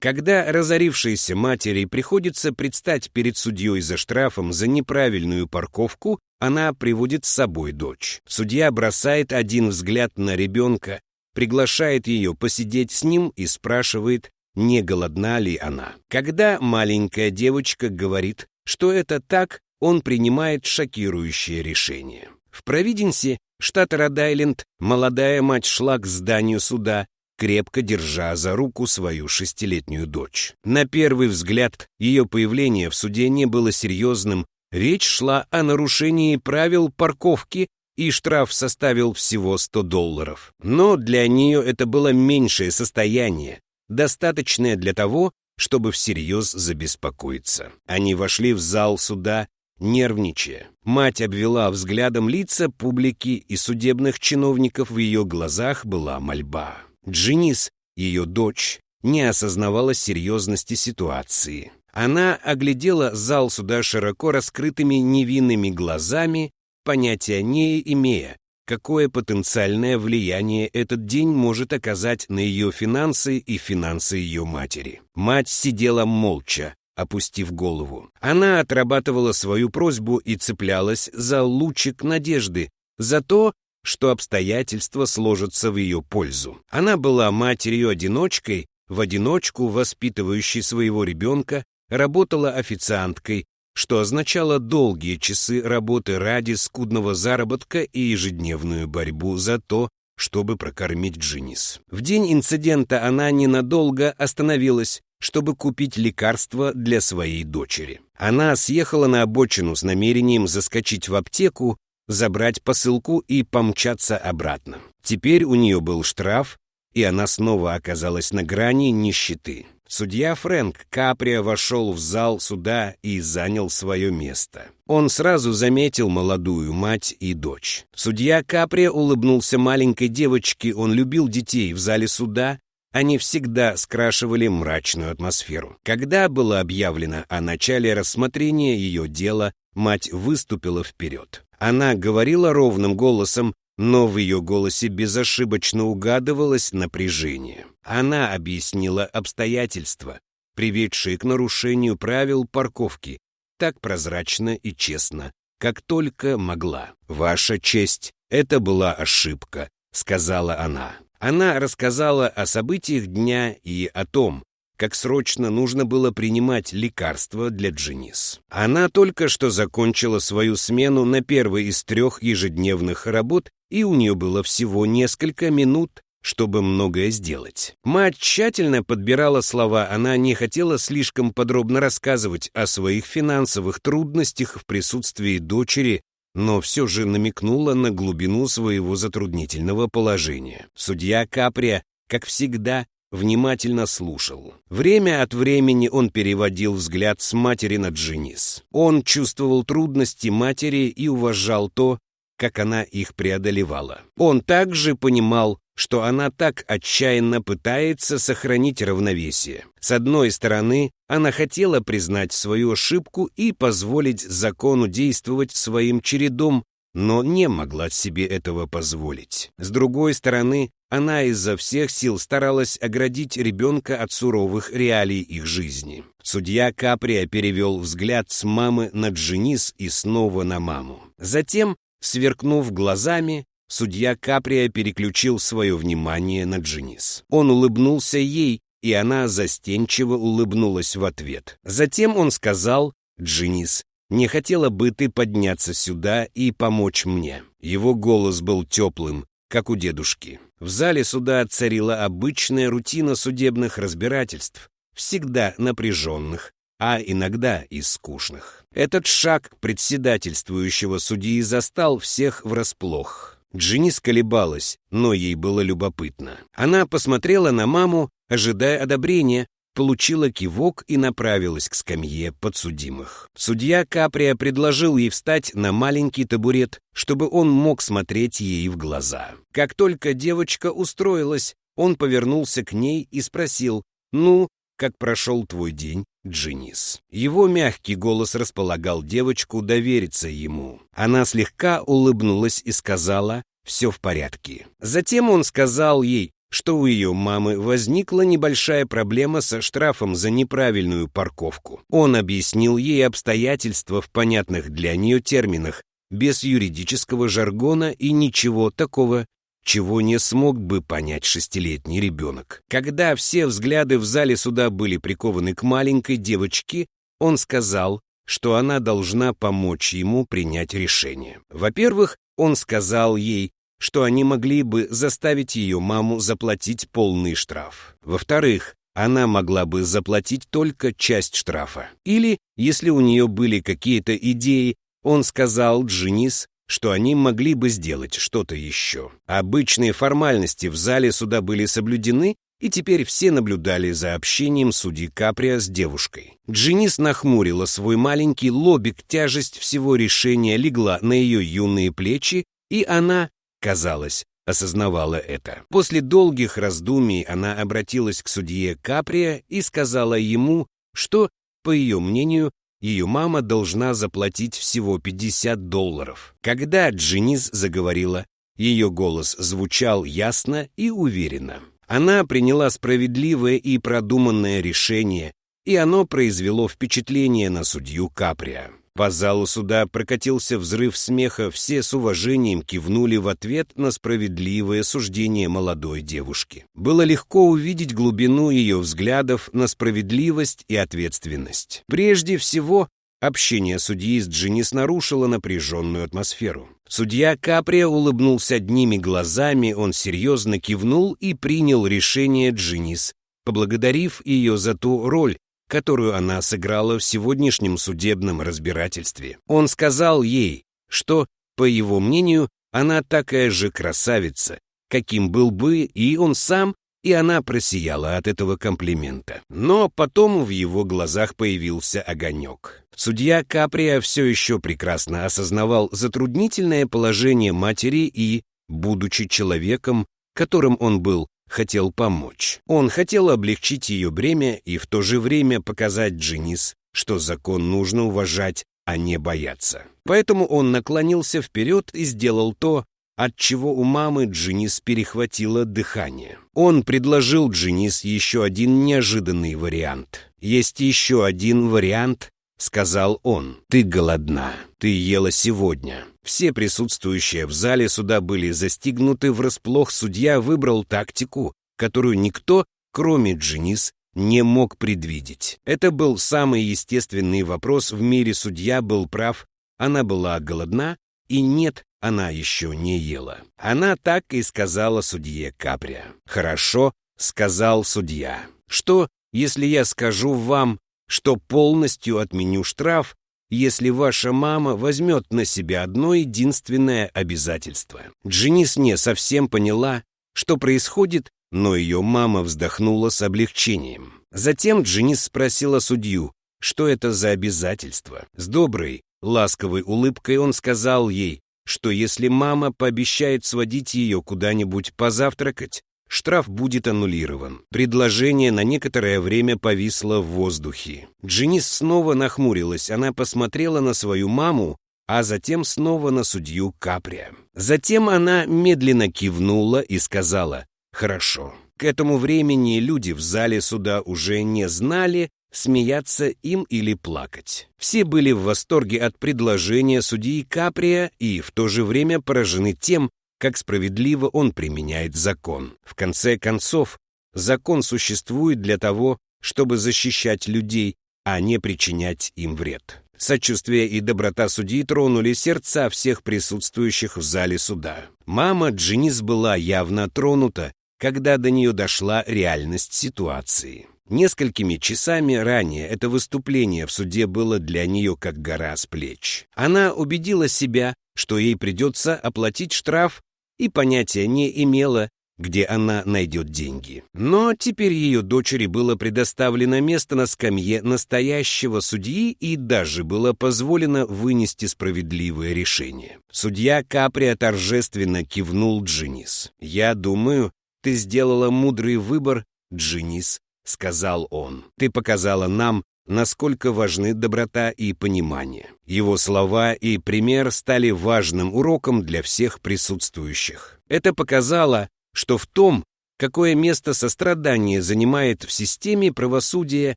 Когда разорившейся матери приходится предстать перед судьей за штрафом за неправильную парковку, она приводит с собой дочь. Судья бросает один взгляд на ребенка, приглашает ее посидеть с ним и спрашивает, не голодна ли она. Когда маленькая девочка говорит, что это так, он принимает шокирующее решение. В Провиденсе, штат Род-Айленд, молодая мать шла к зданию суда, крепко держа за руку свою 6-летнюю дочь. На первый взгляд, ее появление в суде не было серьезным. Речь шла о нарушении правил парковки, и штраф составил всего $100. Но для нее это было меньшее состояние, достаточное для того, чтобы всерьез забеспокоиться. Они вошли в зал суда, нервничая. Мать обвела взглядом лица публики и судебных чиновников, в ее глазах была мольба. Дженис, ее дочь, не осознавала серьезности ситуации. Она оглядела зал суда широко раскрытыми невинными глазами, понятия не имея, какое потенциальное влияние этот день может оказать на ее финансы и финансы ее матери. Мать сидела молча, опустив голову. Она отрабатывала свою просьбу и цеплялась за лучик надежды, за то, что обстоятельства сложатся в ее пользу. Она была матерью-одиночкой, в одиночку воспитывающей своего ребенка, работала официанткой, что означало долгие часы работы ради скудного заработка и ежедневную борьбу за то, чтобы прокормить Дженис. В день инцидента она ненадолго остановилась, чтобы купить лекарства для своей дочери. Она съехала на обочину с намерением заскочить в аптеку, забрать посылку и помчаться обратно. Теперь у нее был штраф, и она снова оказалась на грани нищеты. Судья Фрэнк Каприа вошел в зал суда и занял свое место. Он сразу заметил молодую мать и дочь. Судья Каприа улыбнулся маленькой девочке, он любил детей в зале суда, они всегда скрашивали мрачную атмосферу. Когда было объявлено о начале рассмотрения ее дела, мать выступила вперед. Она говорила ровным голосом, но в ее голосе безошибочно угадывалось напряжение. Она объяснила обстоятельства, приведшие к нарушению правил парковки, так прозрачно и честно, как только могла. «Ваша честь, это была ошибка», — сказала она. Она рассказала о событиях дня и о том, как срочно нужно было принимать лекарства для Дженис. Она только что закончила свою смену на первой из 3 ежедневных работ, и у нее было всего несколько минут, чтобы многое сделать. Мать тщательно подбирала слова, она не хотела слишком подробно рассказывать о своих финансовых трудностях в присутствии дочери, но все же намекнула на глубину своего затруднительного положения. Судья Каприа, как всегда, внимательно слушал. Время от времени он переводил взгляд с матери на Дженис. Он чувствовал трудности матери и уважал то, как она их преодолевала. Он также понимал, что она так отчаянно пытается сохранить равновесие. С одной стороны, она хотела признать свою ошибку и позволить закону действовать своим чередом, но не могла себе этого позволить. С другой стороны, она изо всех сил старалась оградить ребенка от суровых реалий их жизни. Судья Каприа перевел взгляд с мамы на Дженис и снова на маму. Затем, сверкнув глазами, судья Каприа переключил свое внимание на Дженис. Он улыбнулся ей, и она застенчиво улыбнулась в ответ. Затем он сказал: «Дженис, не хотела бы ты подняться сюда и помочь мне?» Его голос был теплым, как у дедушки. В зале суда царила обычная рутина судебных разбирательств, всегда напряженных, а иногда и скучных. Этот шаг председательствующего судьи застал всех врасплох. Дженис колебалась, но ей было любопытно. Она посмотрела на маму, ожидая одобрения, получила кивок и направилась к скамье подсудимых. Судья Каприа предложил ей встать на маленький табурет, чтобы он мог смотреть ей в глаза. Как только девочка устроилась, он повернулся к ней и спросил: «Ну, как прошел твой день, Дженис?» Его мягкий голос располагал девочку довериться ему. Она слегка улыбнулась и сказала: «Все в порядке». Затем он сказал ей: что у ее мамы возникла небольшая проблема со штрафом за неправильную парковку. Он объяснил ей обстоятельства в понятных для нее терминах, без юридического жаргона и ничего такого, чего не смог бы понять 6-летний ребенок. Когда все взгляды в зале суда были прикованы к маленькой девочке, он сказал, что она должна помочь ему принять решение. Во-первых, он сказал ей, что они могли бы заставить ее маму заплатить полный штраф. Во-вторых, она могла бы заплатить только часть штрафа. Или, если у нее были какие-то идеи, он сказал Дженис, что они могли бы сделать что-то еще. Обычные формальности в зале суда были соблюдены, и теперь все наблюдали за общением судьи Каприа с девушкой. Дженис нахмурила свой маленький лобик, тяжесть всего решения легла на ее юные плечи, и она, казалось, осознавала это. После долгих раздумий она обратилась к судье Каприа и сказала ему, что, по ее мнению, ее мама должна заплатить всего $50. Когда Дженис заговорила, ее голос звучал ясно и уверенно. Она приняла справедливое и продуманное решение, и оно произвело впечатление на судью Каприа. По залу суда прокатился взрыв смеха, все с уважением кивнули в ответ на справедливое суждение молодой девушки. Было легко увидеть глубину ее взглядов на справедливость и ответственность. Прежде всего, общение судьи с Дженис нарушило напряженную атмосферу. Судья Каприа улыбнулся одними глазами, он серьезно кивнул и принял решение Дженис, поблагодарив ее за ту роль, которую она сыграла в сегодняшнем судебном разбирательстве. Он сказал ей, что, по его мнению, она такая же красавица, каким был бы и он сам, и она просияла от этого комплимента. Но потом в его глазах появился огонек. Судья Каприа все еще прекрасно осознавал затруднительное положение матери и, будучи человеком, которым он был, хотел помочь. Он хотел облегчить ее бремя и в то же время показать Дженис, что закон нужно уважать, а не бояться. Поэтому он наклонился вперед и сделал то, от чего у мамы Дженис перехватило дыхание. Он предложил Дженис еще один неожиданный вариант. «Есть еще один вариант», — сказал он. «Ты голодна. Ты ела сегодня». Все присутствующие в зале суда были застигнуты врасплох. Судья выбрал тактику, которую никто, кроме Дженис, не мог предвидеть. Это был самый естественный вопрос в мире. Судья был прав. Она была голодна, и нет, она еще не ела. Она так и сказала судье Каприа. «Хорошо», — сказал судья. «Что, если я скажу вам, что полностью отменю штраф, если ваша мама возьмет на себя одно единственное обязательство?» Дженис не совсем поняла, что происходит, но ее мама вздохнула с облегчением. Затем Дженис спросила судью, что это за обязательство. С доброй, ласковой улыбкой он сказал ей, что если мама пообещает сводить ее куда-нибудь позавтракать, штраф будет аннулирован. Предложение на некоторое время повисло в воздухе. Дженис снова нахмурилась, она посмотрела на свою маму, а затем снова на судью Каприа. Затем она медленно кивнула и сказала «Хорошо». К этому времени люди в зале суда уже не знали, смеяться им или плакать. Все были в восторге от предложения судьи Каприа и в то же время поражены тем, как справедливо он применяет закон. В конце концов, закон существует для того, чтобы защищать людей, а не причинять им вред. Сочувствие и доброта судьи тронули сердца всех присутствующих в зале суда. Мама Дженис была явно тронута, когда до нее дошла реальность ситуации. Несколькими часами ранее это выступление в суде было для нее как гора с плеч. Она убедила себя, что ей придется оплатить штраф, и понятия не имела, где она найдет деньги. Но теперь ее дочери было предоставлено место на скамье настоящего судьи, и даже было позволено вынести справедливое решение. Судья Каприа торжественно кивнул Дженис. «Я думаю, ты сделала мудрый выбор, Дженис», — сказал он. «Ты показала нам, насколько важны доброта и понимание». Его слова и пример стали важным уроком для всех присутствующих. Это показало, что в том, какое место сострадание занимает в системе правосудия,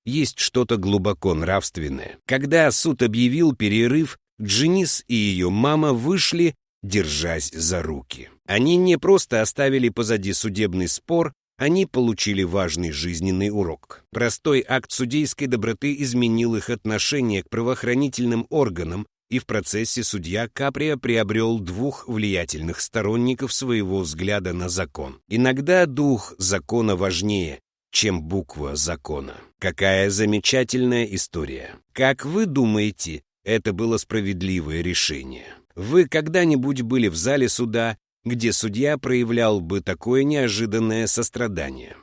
есть что-то глубоко нравственное. Когда суд объявил перерыв, Дженис и ее мама вышли, держась за руки. Они не просто оставили позади судебный спор, они получили важный жизненный урок. Простой акт судейской доброты изменил их отношение к правоохранительным органам, и в процессе судья Каприо приобрел двух влиятельных сторонников своего взгляда на закон. Иногда дух закона важнее, чем буква закона. Какая замечательная история. Как вы думаете, это было справедливое решение? Вы когда-нибудь были в зале суда, где судья проявлял бы такое неожиданное сострадание?